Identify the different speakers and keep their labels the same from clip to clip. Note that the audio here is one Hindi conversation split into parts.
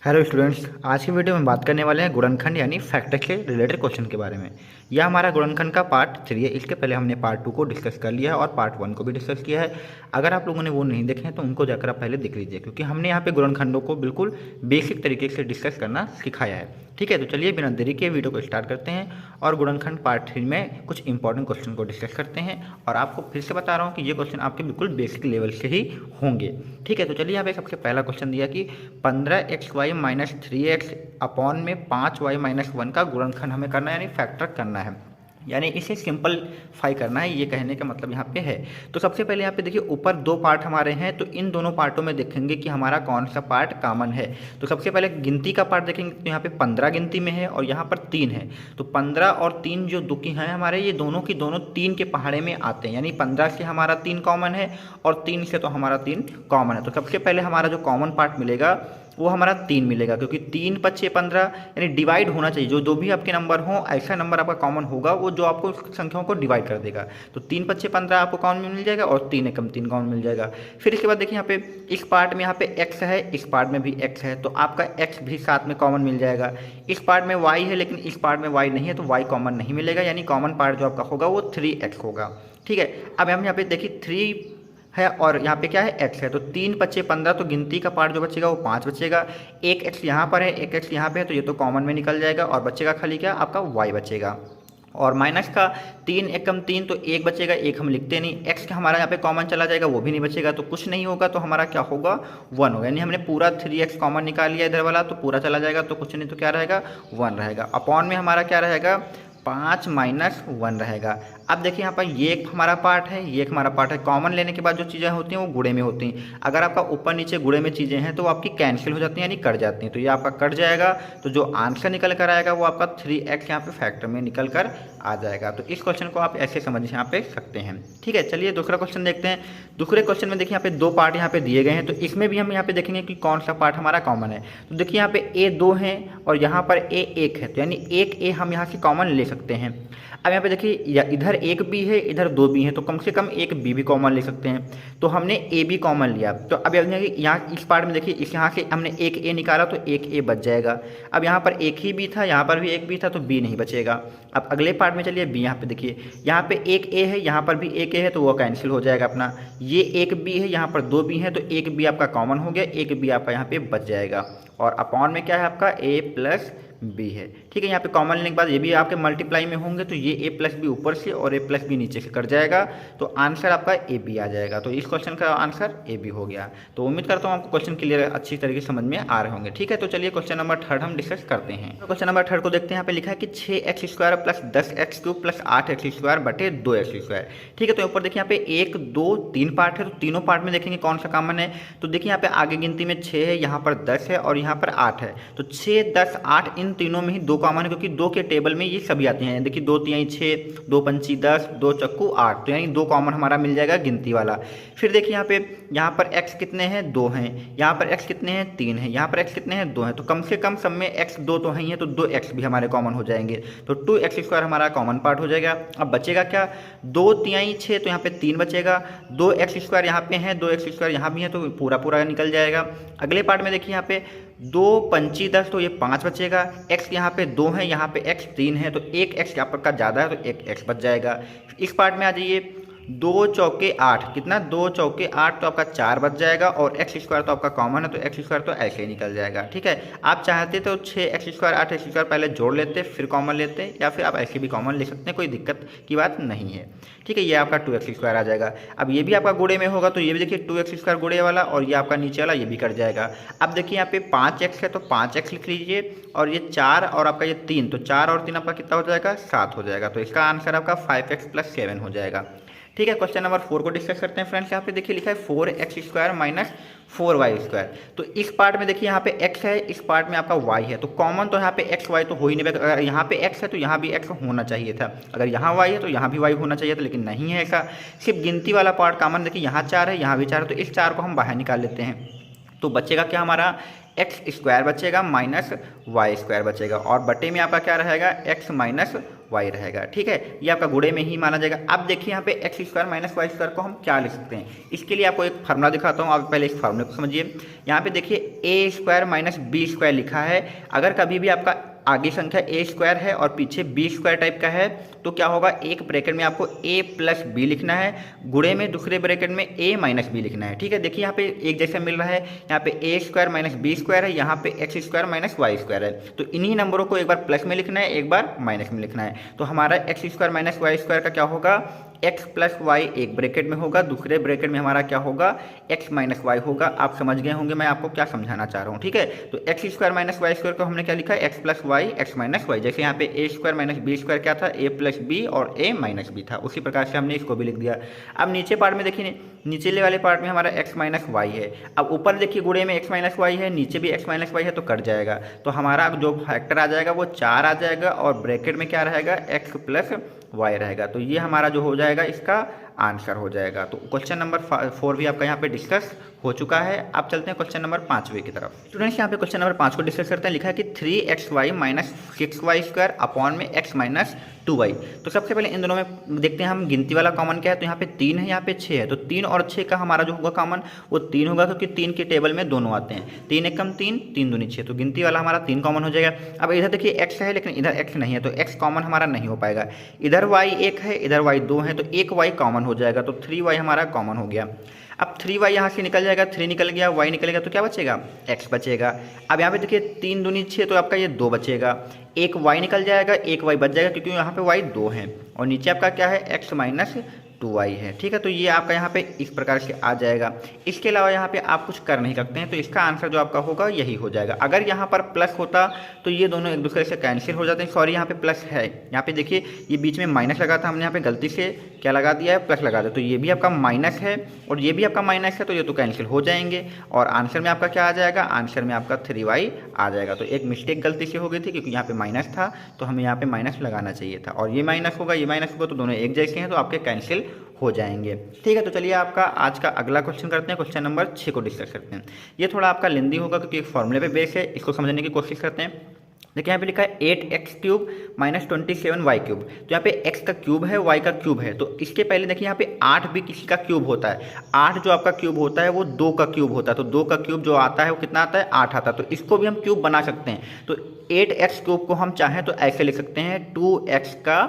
Speaker 1: हेलो स्टूडेंट्स, आज की वीडियो में बात करने वाले हैं गुणनखंड यानी फैक्टर से रिलेटेड क्वेश्चन के बारे में। यह हमारा गुणनखंड का पार्ट 3 है। इसके पहले हमने पार्ट 2 को डिस्कस कर लिया है और पार्ट 1 को भी डिस्कस किया है। अगर आप लोगों ने वो नहीं देखे हैं तो उनको जाकर आप पहले देख लीजिए, क्योंकि हमने यहाँ पे गुणनखंडों को बिल्कुल बेसिक तरीके से डिस्कस करना सिखाया है। ठीक है, तो चलिए बिना देरी के वीडियो को स्टार्ट करते हैं और गुणनखंड पार्ट 3 में कुछ इंपॉर्टेंट क्वेश्चन को डिस्कस करते हैं। और आपको फिर से बता रहा हूँ कि ये क्वेश्चन आपके बिल्कुल बेसिक लेवल से ही होंगे। ठीक है, तो चलिए यहाँ पे सबसे पहला क्वेश्चन दिया कि 15xy माइनस 3x अपॉन में 5y माइनस 1 का गुणनखंड हमें करना है, यानी फैक्टर करना है, यानी इसे सिंपलीफाई करना है। ये कहने का मतलब यहाँ पे है। तो सबसे पहले यहाँ पे देखिए ऊपर दो पार्ट हमारे हैं, तो इन दोनों पार्टों में देखेंगे कि हमारा कौन सा पार्ट कॉमन है। तो सबसे पहले गिनती का पार्ट देखेंगे तो यहाँ पे 15 गिनती में है और यहाँ पर 3 है। तो 15 और 3 जो दुखी हैं हमारे, ये दोनों की दोनों 3 के पहाड़े में आते हैं, यानी 15 से हमारा 3 कॉमन है और 3 से तो हमारा 3 कॉमन है। तो सबसे पहले हमारा जो कॉमन पार्ट मिलेगा वो हमारा 3 मिलेगा, क्योंकि 3 पच्चे 15 यानी डिवाइड होना चाहिए। जो भी आपके नंबर हो, ऐसा नंबर आपका कॉमन होगा वो जो आपको संख्याओं को डिवाइड कर देगा। तो 3 पच्चे 15 आपको कॉमन मिल जाएगा और 3 एकम 3 कॉमन मिल जाएगा। फिर इसके बाद देखिए यहाँ पे इस पार्ट में यहाँ पे x है, इस पार्ट में भी x है, तो आपका x भी साथ में कॉमन मिल जाएगा। इस पार्ट में y है लेकिन इस पार्ट में y नहीं है, तो y कॉमन नहीं मिलेगा, यानी कॉमन पार्ट जो आपका होगा वो 3x होगा। ठीक है, अब हम यहाँ पे देखिए 3 है और यहाँ पे क्या है x है, तो 3 पच्चे 15, तो गिनती का पार्ट जो बचेगा वो 5 बचेगा। एक x यहाँ पर है, एक x यहाँ पे है, तो ये तो कॉमन में निकल जाएगा और बचेगा खाली क्या आपका y बचेगा। और माइनस का 3 एकम 3, तो 1 बचेगा, 1 हम लिखते नहीं। x का हमारा यहाँ पे कॉमन चला जाएगा, वो भी नहीं बचेगा, तो कुछ नहीं होगा, तो हमारा क्या होगा 1 होगा। यानी हमने पूरा 3x कॉमन निकाल लिया इधर वाला, तो पूरा चला जाएगा, तो कुछ नहीं, तो क्या रहेगा 1 रहेगा। अपॉन में हमारा क्या रहेगा 5 माइनस 1 रहेगा। अब देखिए यहाँ पर ये एक हमारा पार्ट है, ये एक हमारा पार्ट है। कॉमन लेने के बाद जो चीज़ें होती हैं वो गुणे में होती हैं। अगर आपका ऊपर नीचे गुणे में चीज़ें हैं तो वो आपकी कैंसिल हो जाती हैं, यानी कट जाती हैं। तो ये आपका कट जाएगा, तो जो आंसर निकल कर आएगा वो आपका 3x यहाँ पे फैक्टर में निकल कर आ जाएगा। तो इस क्वेश्चन को आप ऐसे समझ यहाँ पे सकते हैं। ठीक है, चलिए दूसरा क्वेश्चन देखते हैं। दूसरे क्वेश्चन में देखिए यहाँ पे दो पार्ट यहाँ पे दिए गए हैं, तो इसमें भी हम यहाँ पे देखेंगे कि कौन सा पार्ट हमारा कॉमन है। तो देखिए यहाँ पे a 2 है और यहाँ पर a 1 है, तो यानी एक a हम यहाँ से कॉमन ले सकते हैं। अब यहाँ पे देखिए इधर एक b है, इधर 2 b है, तो कम से कम एक b भी कॉमन ले सकते हैं। तो हमने a भी कॉमन लिया। तो अब यहाँ इस पार्ट में देखिए इस यहाँ से हमने एक a निकाला, तो एक a बच जाएगा। अब यहाँ पर एक ही b था, यहाँ पर भी एक b था, तो b नहीं बचेगा। अब अगले पार्ट में चलिए b, यहाँ पे देखिए यहाँ पे एक a है, यहाँ पर भी एक a है, तो वो कैंसिल हो जाएगा अपना। ये एक b है, यहाँ पर 2 b है, तो एक b आपका कॉमन हो गया, एक b आपका यहाँ पे बच जाएगा। और अपॉन में क्या है आपका a प्लस बी है। ठीक है, यहाँ पे कॉमन लेने के बाद ये भी आपके मल्टीप्लाई में होंगे, तो ये a प्लस बी ऊपर से और a प्लस बी नीचे से कट जाएगा, तो आंसर आपका ए बी आ जाएगा। तो इस क्वेश्चन का आंसर ए बी हो गया। तो उम्मीद करता हूँ आपको क्वेश्चन क्लियर अच्छी तरीके से समझ में आ रहे होंगे। ठीक है, तो चलिए क्वेश्चन नंबर 3 हम डिस्कस करते हैं। तो क्वेश्चन नंबर 3 को देखते हैं। यहाँ पे लिखा है कि 6x square plus 10x cube plus 8x square बटे 2x स्क्वायर। ठीक है, तो ऊपर देखिए यहाँ पे 1 2 3 पार्ट है, तो तीनों पार्ट में देखेंगे कौन सा कॉमन है। तो देखिए यहाँ पे आगे गिनती में 6 है, यहाँ पर 10 है और यहाँ पर 8 है, तो 6 10 8 इन तीनों में ही 2 कॉमन है, क्योंकि 2 के टेबल में ये सभी आते हैं। देखिए 2 तिहाई 6, 2 पंची 10, 2 चक्कू 8, तो यानी 2 कॉमन हमारा मिल जाएगा गिनती वाला। फिर देखिए यहाँ पर x कितने हैं 2 हैं, यहाँ पर x कितने हैं 3 हैं, यहाँ पर x कितने हैं 2 हैं, तो कम से कम सब में x 2 तो हैं, तो 2x भी हमारे कॉमन हो जाएंगे, तो 2x स्क्वायर हमारा कॉमन पार्ट हो जाएगा। अब बचेगा क्या 2 तिहाई 6, तो यहाँ पे 3 बचेगा, 2x स्क्वायर यहाँ पे है, 2x स्क्वायर यहाँ भी है, तो पूरा पूरा निकल जाएगा। अगले पार्ट में देखिए यहाँ पे 2 पंची 10, तो ये 5 बचेगा। x यहाँ पे 2 है, यहाँ पे x 3 है, तो एक x यहाँ पर का ज़्यादा है, तो एक x बच जाएगा। इस पार्ट में आ जाइए 2 चौके 8, कितना 2 चौके 8, तो आपका 4 बच जाएगा। और x स्क्वायर तो आपका कॉमन है, तो x स्क्वायर तो ऐसे ही निकल जाएगा। ठीक है, आप चाहते तो 6x स्क्वायर 8x स्क्वायर पहले जोड़ लेते फिर कॉमन लेते, या फिर आप ऐसे भी कॉमन ले सकते हैं, कोई दिक्कत की बात नहीं है। ठीक है, ये आपका 2x स्क्वायर आ जाएगा। अब ये भी आपका गुणे में होगा, तो ये भी देखिए 2x स्क्वायर गुणे वाला, और ये आपका नीचे वाला ये भी कट जाएगा। अब देखिए यहाँ पे 5x है, तो 5x लिख लीजिए, और ये 4 और आपका ये 3, तो 4 और 3 आपका कितना हो जाएगा 7 हो जाएगा। तो इसका आंसर आपका 5x प्लस 7 हो जाएगा। ठीक है, क्वेश्चन नंबर 4 को डिस्कस करते हैं फ्रेंड्स। यहाँ पे देखिए लिखा है 4x square minus 4y square. तो इस पार्ट में देखिए यहाँ पे x है, इस पार्ट में आपका y है, तो कॉमन तो यहाँ पे x y तो हो ही नहीं। अगर यहाँ पे x है तो यहाँ भी x होना चाहिए था, अगर यहाँ y है तो यहाँ भी y होना चाहिए था, लेकिन नहीं है ऐसा। सिर्फ गिनती वाला पार्ट कॉमन, देखिए यहाँ 4 है, यहाँ भी 4 है, तो इस 4 को हम बाहर निकाल लेते हैं। तो बचेगा क्या हमारा एक्स स्क्वायर बचेगा माइनस वाई स्क्वायर बचेगा, और बटे में आपका क्या रहेगा, एक्स माइनस वाई रहेगा। ठीक है, ये आपका गुणे में ही माना जाएगा। अब देखिए यहाँ पे x square minus y square को हम क्या लिख सकते हैं, इसके लिए आपको एक फार्मूला दिखाता हूँ। आप पहले इस फार्मूले को समझिए। यहाँ पे देखिए ए स्क्वायर माइनस बी स्क्वायर लिखा है। अगर कभी भी आपका आगे संख्या ए स्क्वायर है और पीछे बी स्क्वायर टाइप का है तो क्या होगा, एक ब्रैकेट में आपको ए प्लस बी लिखना है, गुणे में दूसरे ब्रैकेट में ए माइनस बी लिखना है। ठीक है, देखिए यहाँ पे एक जैसा मिल रहा है, यहाँ पे a square minus b square है, यहाँ पे x square minus y square है। तो इन्हीं नंबरों को एक बार प्लस में लिखना है, एक बार माइनस में लिखना है। तो हमारा x square minus y square का क्या होगा, एक्स प्लस वाई एक ब्रैकेट में होगा, दूसरे ब्रैकेट में हमारा क्या होगा, एक्स माइनस वाई होगा। आप समझ गए होंगे मैं आपको क्या समझाना चाह रहा हूँ। ठीक है, तो x square minus y square को हमने क्या लिखा है, x plus y x minus y. जैसे यहाँ पे a square minus b square क्या था, ए प्लस बी और ए माइनस बी था, उसी प्रकार से हमने इसको भी लिख दिया। अब नीचे पार्ट में देखिए, नीचेले वाले पार्ट में हमारा एक्स माइनस वाई है। अब ऊपर देखिए गुणे में एक्स माइनस वाई है, नीचे भी एक्स माइनस वाई है, तो कट जाएगा। तो हमारा जो फैक्टर आ जाएगा वो 4 आ जाएगा, और ब्रैकेट में क्या रहेगा, एक्स प्लस वाई रहेगा। तो ये हमारा जो हो जाएगा इसका आंसर हो जाएगा। तो क्वेश्चन नंबर 4 भी आपका यहाँ पे डिस्कस हो चुका है। अब चलते हैं क्वेश्चन नंबर 5वें की तरफ। स्टूडेंट्स यहाँ पे क्वेश्चन नंबर 5 को डिस्कस करते हैं। लिखा है कि 3xy minus 6y square upon में x माइनस 2y। तो सबसे पहले इन दोनों में देखते हैं हम गिनती वाला कॉमन क्या है। तो यहाँ पे 3 है, यहाँ पे 6 है। तो 3 और 6 का हमारा जो होगा कॉमन वो 3 होगा, क्योंकि 3 के टेबल में दोनों आते हैं। 3 एकम 3, 3 दूनी 6। तो गिनती वाला हमारा 3 कॉमन हो जाएगा। अब इधर देखिए x है, लेकिन इधर x नहीं है, तो x कॉमन हमारा नहीं हो पाएगा। इधर y 1 है, इधर y 2 है, तो एक y कॉमन हो जाएगा। तो 3y हमारा कॉमन हो गया। अब 3y यहाँ से निकल जाएगा, 3 निकल गया, y निकल गया, तो क्या बचेगा, x बचेगा। अब यहाँ पे देखिए 3 दूनी 6, तो आपका ये 2 बचेगा। एक y निकल जाएगा, एक y बच जाएगा, क्योंकि यहाँ पे y 2 है, और नीचे आपका क्या है, x माइनस 2y है। ठीक है, तो ये आपका यहाँ पे इस प्रकार से आ जाएगा। इसके अलावा यहाँ पे आप कुछ कर नहीं सकते हैं, तो इसका आंसर जो आपका होगा यही हो जाएगा। अगर यहाँ पर प्लस होता तो ये दोनों एक दूसरे से कैंसिल हो जाते हैं। सॉरी, यहाँ पे प्लस है, यहाँ पे देखिए ये बीच में माइनस लगा था, हमने यहाँ पे गलती से क्या लगा दिया है, प्लस लगा दिया। तो ये भी आपका माइनस है और ये भी आपका माइनस है, तो ये तो कैंसिल हो जाएंगे, और आंसर में आपका क्या आ जाएगा, आंसर में आपका 3y आ जाएगा। तो एक मिस्टेक गलती से हो गई थी, क्योंकि यहाँ पे माइनस था, तो हमें यहाँ पे माइनस लगाना चाहिए था, और ये माइनस होगा, ये माइनस होगा, तो दोनों एक जैसे हैं, तो आपके कैंसिल हो जाएंगे। ठीक है, तो चलिए आपका आज का अगला क्वेश्चन करते हैं। क्वेश्चन नंबर 6 को डिस्कस करते हैं। ये थोड़ा आपका लेंदी होगा, क्योंकि एक फॉर्मूले पे बेस है, इसको समझने की कोशिश करते हैं। देखिए यहाँ पे लिखा है 8x cube minus 27y cube. तो यहाँ पे x का क्यूब है, y का क्यूब है। तो इसके पहले देखिए यहाँ पे 8 भी किसी का क्यूब होता है। 8 जो आपका क्यूब होता है वो 2 का क्यूब होता है। तो 2 का क्यूब जो आता है वो कितना आता है, 8 आता है। तो इसको भी हम क्यूब बना सकते हैं। तो 8x क्यूब को हम चाहें तो ऐसे लिख सकते हैं, 2x का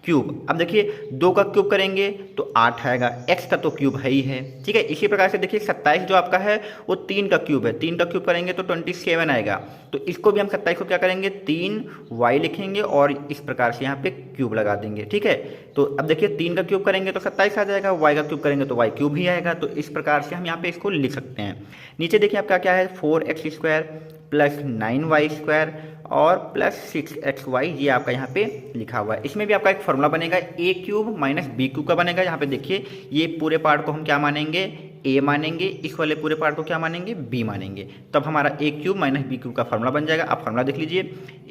Speaker 1: क्यूब। अब देखिए 2 का क्यूब करेंगे तो 8 आएगा, x का तो क्यूब है ही है। ठीक है, इसी प्रकार से देखिए 27 जो आपका है वो 3 का क्यूब है। 3 का क्यूब करेंगे तो 27 आएगा। तो इसको भी हम 27 को क्या करेंगे, 3y लिखेंगे और इस प्रकार से यहाँ पे क्यूब लगा देंगे। ठीक है, तो अब देखिए 3 का क्यूब करेंगे तो 27 आ जाएगा, y का क्यूब करेंगे तो y क्यूब ही आएगा। तो इस प्रकार से हम यहाँ पे इसको लिख सकते हैं। नीचे देखिए आपका क्या है, 4x square plus 9y square और प्लस 6xy, ये आपका यहाँ पे लिखा हुआ है। इसमें भी आपका एक फॉर्मूला बनेगा, a cube minus b cube का बनेगा। यहाँ पे देखिए ये पूरे पार्ट को हम क्या मानेंगे, a मानेंगे, इस वाले पूरे पार्ट को क्या मानेंगे, b मानेंगे। तब हमारा a cube minus b cube का फॉर्मूला बन जाएगा। आप फॉर्मूला देख लीजिए,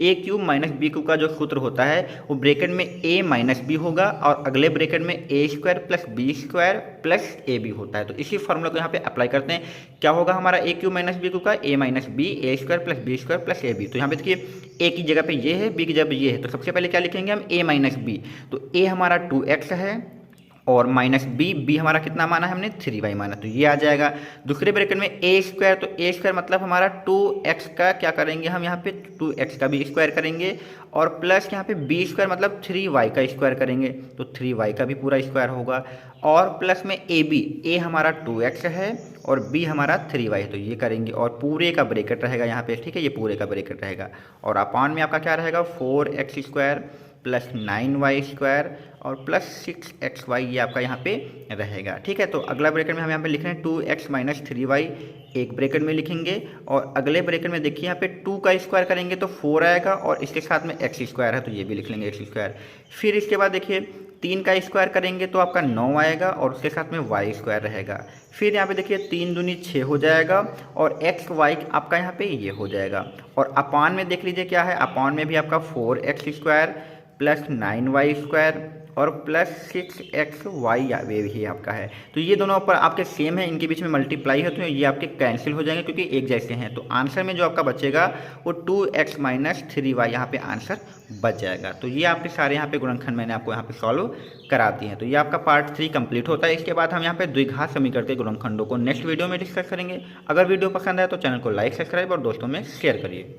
Speaker 1: a cube minus b cube का जो सूत्र होता है वो ब्रैकेट में a माइनस बी होगा, और अगले ब्रैकेट में a square plus b square plus a b होता है। तो इसी फॉर्मूला को यहाँ पे अप्लाई करते हैं। क्या होगा हमारा a cube minus b cube का, a minus b, a square plus b square plus a b. तो यहाँ पे देखिए a की जगह पे ये है, b की जगह पे ये है, तो सबसे पहले क्या लिखेंगे हम, a माइनस बी। तो a हमारा 2x है और माइनस बी हमारा कितना माना है हमने, 3y माना, तो ये आ जाएगा। दूसरे ब्रैकेट में a स्क्वायर, तो a स्क्वायर मतलब हमारा 2x का क्या करेंगे हम यहाँ पे, 2x का भी स्क्वायर करेंगे, और प्लस यहाँ पे b स्क्वायर मतलब 3y का स्क्वायर करेंगे, तो 3y का भी पूरा स्क्वायर होगा, और प्लस में a हमारा 2x है और b हमारा 3y है, तो ये करेंगे, और पूरे का ब्रैकेट रहेगा यहाँ पे। ठीक है, ये पूरे का ब्रैकेट रहेगा, और अपॉन में आपका क्या रहेगा, 4x square plus 9y square और प्लस 6xy, ये आपका यहाँ पे रहेगा। ठीक है, तो अगला ब्रैकेट में हम यहाँ पे लिख रहे हैं 2x माइनस 3y, एक ब्रैकेट में लिखेंगे, और अगले ब्रैकेट में देखिए यहाँ पे 2 का स्क्वायर करेंगे तो 4 आएगा, और इसके साथ में x स्क्वायर है तो ये भी लिख लेंगे x स्क्वायर। फिर इसके बाद देखिए 3 का स्क्वायर करेंगे तो आपका 9 आएगा, और उसके साथ में y स्क्वायर रहेगा। फिर यहाँ पे देखिए 3 दूनी 6 हो जाएगा, और x y आपका यहाँ पे ये हो जाएगा, और अपान में देख लीजिए क्या है, अपान में भी आपका 4x स्क्वायर प्लस 9y² और प्लस 6xy ये आपका है। तो ये दोनों ऊपर आपके सेम है, इनके बीच में मल्टीप्लाई है तो ये आपके कैंसिल हो जाएंगे क्योंकि एक जैसे हैं। तो आंसर में जो आपका बचेगा वो 2x - 3y यहाँ पे आंसर बच जाएगा। तो ये आपके सारे यहाँ पे गुणनखंड मैंने आपको यहाँ पे सॉल्व करा दिए हैं। तो ये आपका पार्ट 3 कंप्लीट होता है। इसके बाद हम यहाँ पे द्विघात समीकरण के गुणनखंडों को नेक्स्ट वीडियो में डिस्कस करेंगे। अगर वीडियो पसंद आए तो चैनल को लाइक, सब्सक्राइब और दोस्तों में शेयर करिए।